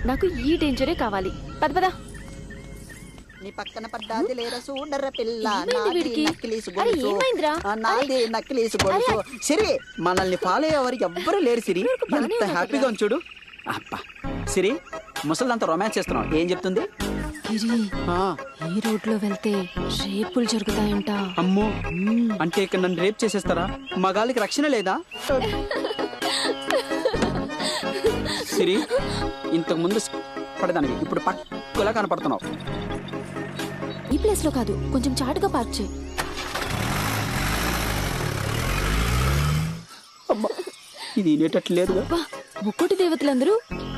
నాకు ఈ డేంజరే కావాలి. పద పద. నీ పక్కన పడ్డాది లేరా సూడర పిల్ల, ఏమైంది నాది వీడికి? నక్కిలీసు అరే, గొలుసు, ఏమైందిరా? నాది నక్కిలీసు గొలుసు. సిరి, మనల్ని ఫాలో అయ్యేవారు ఎవ్వరూ లేరు సిరి. బానే ఎంత ఉన్నా హ్యాపీగా ఉంది చూడు. అబ్బా సిరి, ముసలిదంతా రొమాన్స్ చేస్తున్నావు, ఏం చెప్తుంది? గిరి, ఆ, ఈ రోడ్ లో వెళ్తే రేపులు జరుగుతాయంట. అమ్మో, అంటే ఇక్కడ నన్ను రేప్ చేసేస్తారా? మగాళ్ళకి రక్షణ లేదా? సిరి, ఇంతకు ముందు పడదానివి, ఇప్పుడు పక్కలా కనపడుతున్నావు. ఈ ప్లేస్ లో కాదు, కొంచెం చాటుగా పార్క్ చేయి. అమ్మా, ఇది వినేటట్లు లేదుగా. వా, ముక్కోటి దేవతలందరూ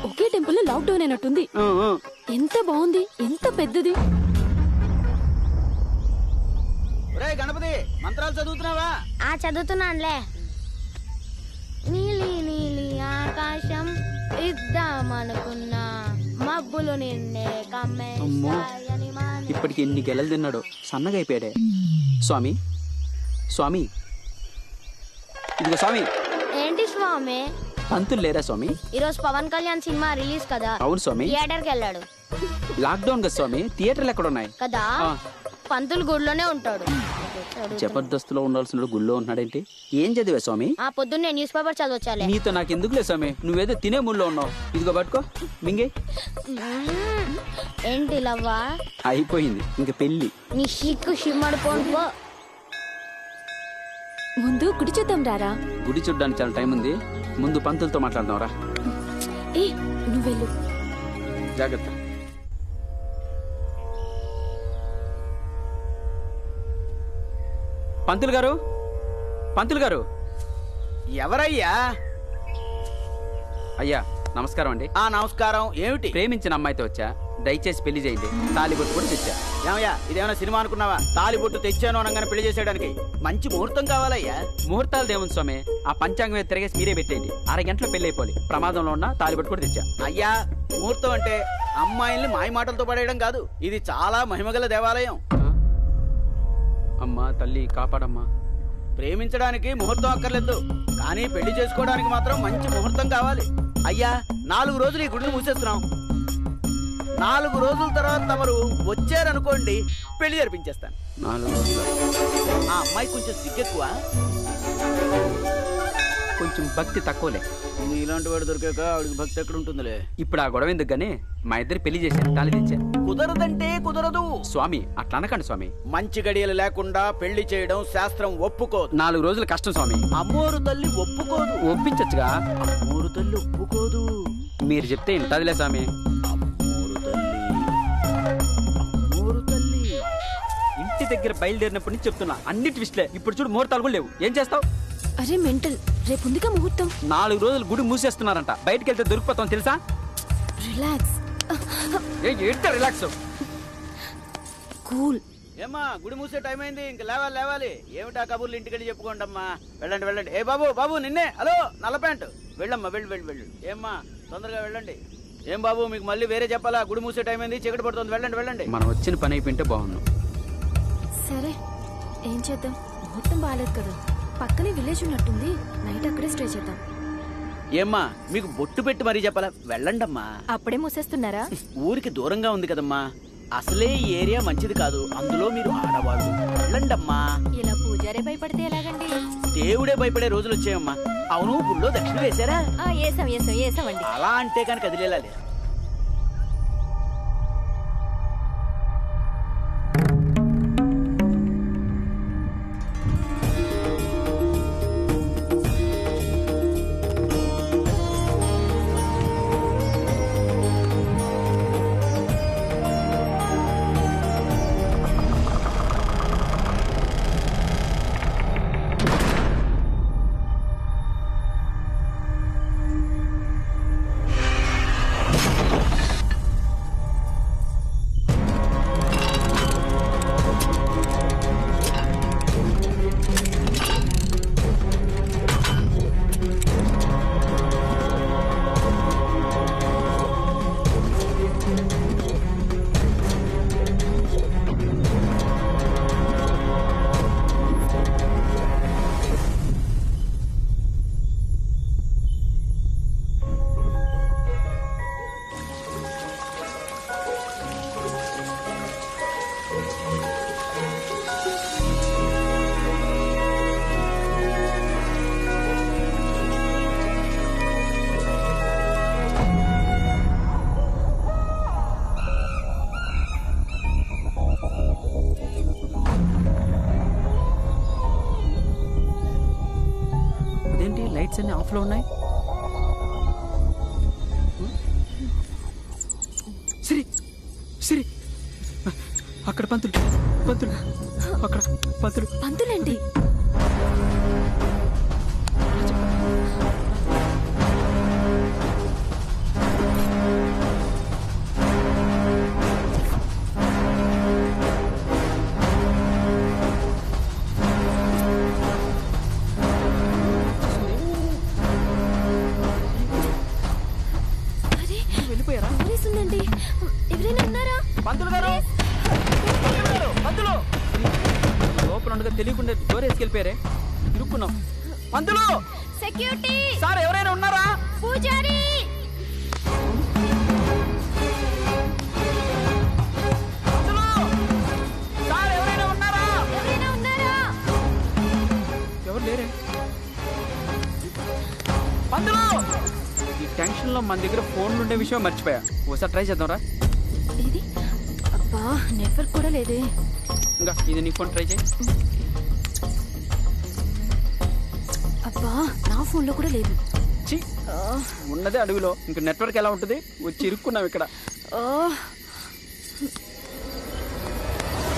ఒకే టెంపుల్ లో లాక్డౌన్ అయినట్టుంది. ఆ, ఆ. ఎంత బాగుంది, ఎంత పెద్దది. ఒరేయ్ గణపతి, మంత్రాలు చదువుతున్నావా? చదువుతున్నానులే. నీలి నీలి ఆకాశం ఇద్దామనుకున్నా, మబ్బులు నిన్నే అమ్మో, కమ్మేశాయని మానే. ఇప్పటికి ఎన్ని గెలలు తిన్నాడో, సన్నగా అయిపోయాడే. స్వామి, స్వామి, ఇదిగో స్వామి. ఏంటి స్వామి? పంతులు లేరా స్వామి? ఈరోజు పవన్ కళ్యాణ్ సినిమా రిలీజ్ కదా, అవును స్వామి. థియేటర్ కి వెళ్ళాడు లాక్డౌన్ కదా స్వామి, థియేటర్లు ఎక్కడ ఉన్నాయి? కదా. ఆ. పంతులు గుడిలోనే ఉంటాడు. జబర్దస్త్లో ఉండాల్సిన గుళ్ళో ఉన్నాడేంటి? ఏం చదివా స్వామి? పొద్దున్నే న్యూస్ పేపర్ చదవచ్చాలే. నీతో నాకు ఎందుకులే స్వామి, నువ్వేదో తినే మూడ్లో ఉన్నావు. ఇదిగో పట్టుకో, మింగే. ఏంటి లవ్వా? అయిపోయింది ఇంక పెళ్ళి. నీ షిక్కు షిమ్మడిపోను పో. ముందు గుడి చూద్దాం రారా. గుడి చూడ్డానికి చాలా టైం ఉంది, ముందు పంతులతో మాట్లాడదాం రా. ఏ, నువ్వు వెళ్ళు. జాగ్రత్త. పంతులు గారు, పంతులు గారు. ఎవరయ్యా? అయ్యా నమస్కారం అండి. నమస్కారం. ఏమిటి? ప్రేమించిన అమ్మాయితో వచ్చా, దయచేసి పెళ్లి చేయండి. తాళిబొట్టు కూడా తెచ్చా. ఏమయ్యా, ఇదేమైనా సినిమా అనుకున్నావా? తాలిబొట్టు తెచ్చాను అనగానే పెళ్లి చేసేయడానికి మంచి ముహూర్తం కావాలయ్యా. ముహూర్తాలు దేవుని స్వామి, ఆ పంచాంగం మీద తిరిగేసి మీరే పెట్టేయండి. అరగంటలో పెళ్లి అయిపోవాలి. ప్రమాదంలో ఉన్న తాళిబొట్టు కూడా తెచ్చా. అయ్యా, ముహూర్తం అంటే అమ్మాయిల్ని మాయ మాటలతో పడేయడం కాదు, ఇది చాలా మహిమగల దేవాలయం. అమ్మా తల్లి కాపాడమ్మా. ప్రేమించడానికి ముహూర్తం అక్కర్లేదు, కానీ పెళ్లి చేసుకోవడానికి మాత్రం మంచి ముహూర్తం కావాలి. అయ్యా, 4 రోజులు ఈ గుడిని మూసేస్తున్నాం. 4 రోజుల తర్వాత తమరు వచ్చారనుకోండి, పెళ్లి జరిపించేస్తాను. 4 రోజులు. ఆ అమ్మాయి కొంచెం సిగ్గెక్కువ, కొంచెం భక్తి తక్కువలే. నీలాంటి వాడు దొరికాక ఆవిడికి భక్తి ఎక్కడ ఉంటుందిలే. ఇప్పుడు ఆ గొడవ ఎందుకు గానీ మా ఇద్దరు పెళ్లి చేశారు, తాళి తెచ్చా. కుదరదంటే కుదరదు స్వామి, అట్లా అనకండి స్వామి. మంచి గడియలు లేకుండా పెళ్లి చేయడం శాస్త్రం ఒప్పుకోదు. 4 రోజులు కష్టం స్వామి. అమ్మోరు తల్లి ఒప్పుకోదు. ఒప్పించచ్చుగా. అమ్మోరు తల్లి ఒప్పుకోదు. మీరు చెప్తే ఇంటదిలే స్వామి. అమ్మోరు తల్లి, అమ్మోరు తల్లి. ఇంటి దగ్గర బయలుదేరినప్పటి నుంచి చెప్తున్నా, అన్ని ట్విస్ట్లే. ఇప్పుడు చూడు, ముహూర్తాలు కూడా లేవు. ఏం చేస్తావు? అరే మెంటల్, రేపు ఉందిగా ముహూర్తం. 4 రోజులు గుడి మూసేస్తున్నారంట. బయటికి వెళ్తే దొరికిపోతాం తెలుసా? రిలాక్స్, ఏంటో రిలాక్స్, కూల్. ఏమ్మా, గుడి మూసే టైం అయింది, ఇంక లేవాలి లేవాలి. ఏమిటా కబుర్లు ఇంటికెళ్ళి చెప్పుకోండి అమ్మా. వెళ్ళండి వెళ్ళండి. ఏ బాబు, బాబు నిన్నే. హలో, నల్ల ప్యాంటు, వెళ్ళమ్మా, వెళ్ళు వెళ్ళు వెళ్ళు. ఏమ్మా, తొందరగా వెళ్ళండి. ఏం బాబు, మీకు మళ్ళీ వేరే చెప్పాలా? గుడి మూసే టైం అయింది, చీకటి పడుతుంది, వెళ్ళండి వెళ్ళండి. మనం వచ్చిన పని అయిపోయింటే బాగున్నాం. సరే, ఏం చేద్దాం? ముహూర్తం బాగాలేదు కదా, పక్కనే విలేజ్ ఉన్నట్టుంది. నైట్ అక్కడే స్టే చేద్దాం. ఏమ్మా, మీకు బొట్టు పెట్టి మరీ చెప్పాలా? వెళ్ళండమ్మా. అప్పుడే మూసేస్తున్నారా? ఊరికి దూరంగా ఉంది కదమ్మా, అసలే ఈ ఏరియా మంచిది కాదు, అందులో మీరు ఆడవాళ్ళు. వెళ్ళండమ్మా. ఇలా పూజారే భయపడితే ఎలాగండి? దేవుడే భయపడే రోజులు వచ్చాయమ్మా. అవును, గుళ్ళో దక్షిణ వేశారా? ఏసామండి. అలా అంటే కనుక కదిలేలా లేదు. ఆఫ్లో ఉన్నాయి. సిరి సిరి అక్కడ పంతులు పంతులు అక్కడ పంతులు. పంతులేంటి? వెళ్ళిపోయారా? పోలీసుందండి. ఎవరైనా ఉన్నారా? పంతులు గారు పంతులు లోపల ఉండగా తెలియకుండా డోర్ వేసుకెళ్ళిపోయారే. ఇరుక్కున్నాం. పంతులు సెక్యూరిటీ, సార్ ఎవరైనా ఉన్నారా? పూజారి. పంతులు సార్ ఎవరైనా ఉన్నారా? ఎవరైనా ఉన్నారా? ఎవరు లేరే. పంతులు ఈ టెన్షన్ లో మన దగ్గర ఫోన్లు ఉండే విషయం మర్చిపోయా. ఒకసారి ట్రై చేద్దాంరా. ఇది అబ్బా నెట్వర్క్ కూడా లేదే. ఇంకా ఇది నీ ఫోన్ ట్రై చేయి. అబ్బా నా ఫోన్లో కూడా లేదు. ఛీ, ఉన్నదే అడవిలో ఇంక నెట్వర్క్ ఎలా ఉంటుంది? వచ్చి ఇరుక్కున్నాం ఇక్కడ.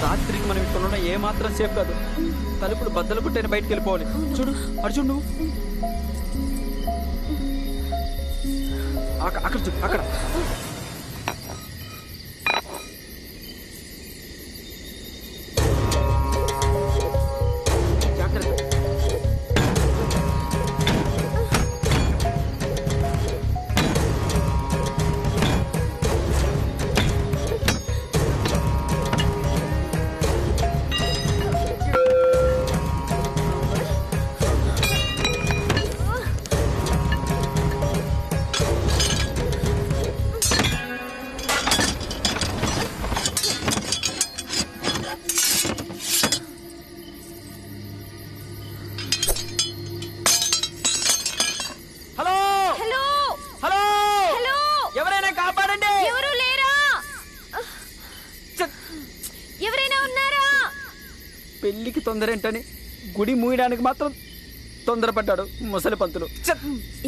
రాత్రికి మనం ఇక్కడ ఉన్న ఏ మాత్రం సేఫ్ కాదు. తలుపులు బద్దలు కొట్టైనా బయటకు వెళ్ళిపోవాలి. చూడు అటు చూడు నువ్వు. అక్కడ చూడు అక్కడ. జాగ్రత్త. హలో హలో హలో హలో, ఎవరైనా కాపాడండి. ఎవరు లేరా? ఎవరైనా ఉన్నారా? పెళ్లికి తొందర ఏంటని గుడి మూయడానికి మాత్రం తొందరపడ్డాడు ముసలి పంతులు.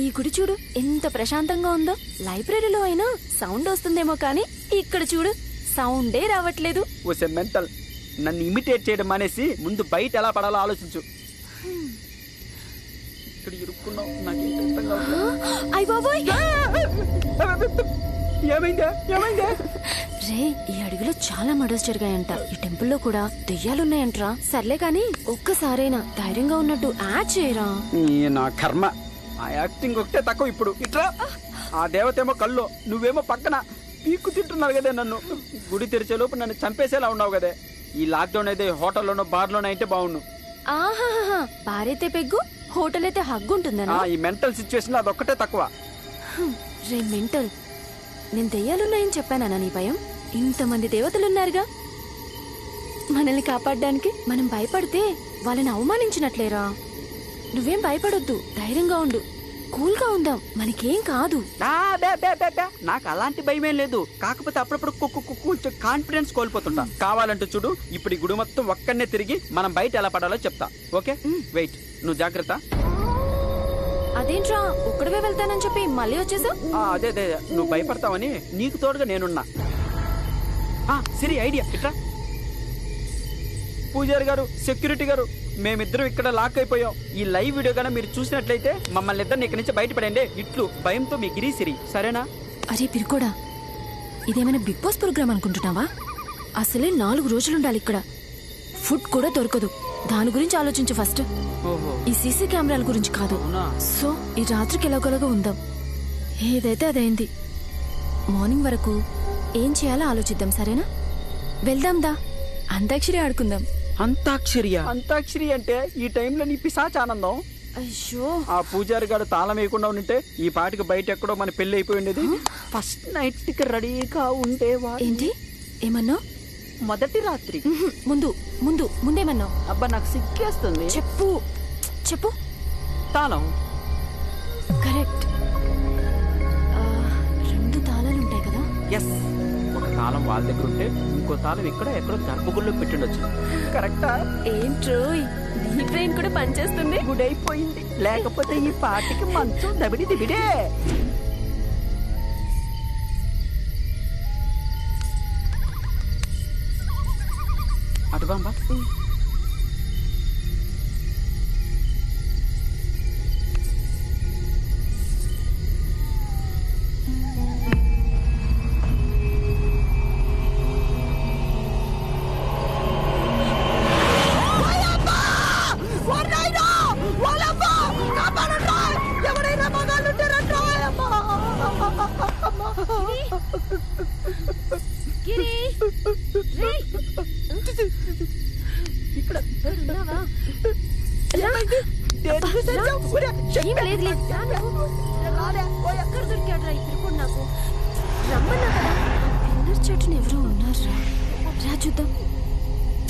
ఈ గుడి చూడు ఎంత ప్రశాంతంగా ఉందో. లైబ్రరీలో అయినా సౌండ్ వస్తుందేమో కానీ ఇక్కడ చూడు సౌండే రావట్లేదు. ఓసే మెంటల్, నన్ను ఇమిటేట్ చేయడం మానేసి ముందు బయట ఎలా పడాలో ఆలోచించు. ఇక్కడ ఇరుక్కున్నావు. నాకు ఇష్టంగా అయ్ బాబోయ్, ఏమైందా ఏమైందా? రే ఈ అడవిలో చాలా మర్డర్స్ జరిగాయంట. ఈ టెంపుల్లో కూడా దెయ్యాలున్నాయంట్రా. సర్లే కాని ఒక్కసారైనా ధైర్యంగా ఉన్నట్టు యాడ్ చేయరా. నా కర్మ, ఆ యాక్టింగ్ ఒకటే తక్కువ. ఇప్పుడు ఇట్లా ఆ దేవతేమో కల్లో, నువ్వేమో పక్కన పీక్కు తింటున్నావు కదే నన్ను. గుడి తెరిచే లోపు నన్ను చంపేసేలా ఉన్నావు కదే. ఈ లాక్డౌన్ అయితే హోటల్లోనో బార్లోనో అయితే బాగుండు. ఆహాహా, బారైతే పెగ్గు హోటల్ అయితే హగ్గు ఉంటుందనా? ఈ మెంటల్ సిచ్యువేషన్ అదొక్కటే తక్కువ. రే మెంటల్, నేను దెయ్యాలున్నాయని చెప్పానా నీ భయం? ఇంతమంది దేవతలున్నారుగా మనల్ని కాపాడడానికి. మనం భయపడితే వాళ్ళని అవమానించినట్లేరా. నువ్వేం భయపడొద్దు, ధైర్యంగా ఉండు, కూల్ గా ఉందాం, మనకేం కాదు. నాకు అలాంటి భయమేం లేదు. కాకపోతే అప్పుడప్పుడు కొంచెం కాన్ఫిడెన్స్ కోల్పోతుంటా. కావాలంటే చూడు, ఇప్పుడు ఈ గుడి మొత్తం ఒక్కడనే తిరిగి మనం బయట ఎలా పడాలో చెప్తా. ఓకే వెయిట్, నువ్వు జాగ్రత్త. అదేంట్రా ఒక్కడవే వెళ్తానని చెప్పి మళ్ళీ వచ్చేసావు? అదే అదే, నువ్వు భయపడతావని నీకు తోడుగా నేనున్నా. సిరి ఐడియా ఇట్రా. పూజారి గారు, సెక్యూరిటీ గారు, మేమిద్దరం ఇక్కడ లాక్ అయిపోయాం. ఈ లైవ్ వీడియో గానీ మీరు చూసినట్లయితే మమ్మల్ని ఇద్దరిని ఇక్కడి నుంచి బయటపడండి. ఇట్లు భయంతో మీ గిరి సిరి, సరేనా? అరే పిరుకోడా, ఇదేమైనా బిగ్ బాస్ ప్రోగ్రామ్ అనుకుంటున్నావా? అసలే 4 రోజులుండాలి ఇక్కడ. ఫుడ్ కూడా దొరకదు. దాని గురించి ఆలోచించు ఫస్ట్. ఈ సీసీ కెమెరాల గురించి కాదు. సో ఈ రాత్రికి ఎలాగోలాగా ఉందాం. ఏదైతే అదైంది. మార్నింగ్ వరకు ఏం చేయాలో ఆలోచిద్దాం, సరేనా? వెళ్దాం దా, అంతాక్షరి ఆడుకుందాం. అంతాక్షరి అంటే ఈ టైంలో నీ పిశాచ ఆనందం. అయ్యో, ఆ పూజారి గారు తాళం వేయకుండా ఉంటే ఈ పాటికి బయట ఎక్కడో మన పెళ్లి అయిపోయి ఉండేది. ఫస్ట్ నైట్ కి రెడీగా ఉండేవా? ఏంటి ఏమన్నావు? మొదటి రాత్రి ముందేమన్నావు? అబ్బా నాకు సిగ్గేస్తుంది. చెప్పు చెప్పు. తాళం కరెక్ట్. 2 తాళాలు ఉంటాయి కదా? ఎస్. ఒక తాళం వాళ్ళ దగ్గర ఉంటే ఇంకో తాళం ఎక్కడో గర్భగుడిలో పెట్టిండొచ్చు. కరెక్టా? ఏంట్రోయ్, నీ బ్రెయిన్ కూడా పనిచేస్తుంది. గుడ్ అయిపోయింది. లేకపోతే ఈ పాటికి మంచం దబిడి దిబిడే. అటు బాంబా. గిరి రేయ్, ఇక్కడ ఉన్నావా? ఏం లేదు లేదు. ఎక్కడ దొరికాడురా ఈ పిరుకోడు నాకు? రమ్మన్నా కదా. పిల్లర్ చెట్టుని ఎవరో ఉన్నారా? రా చూద్దాం.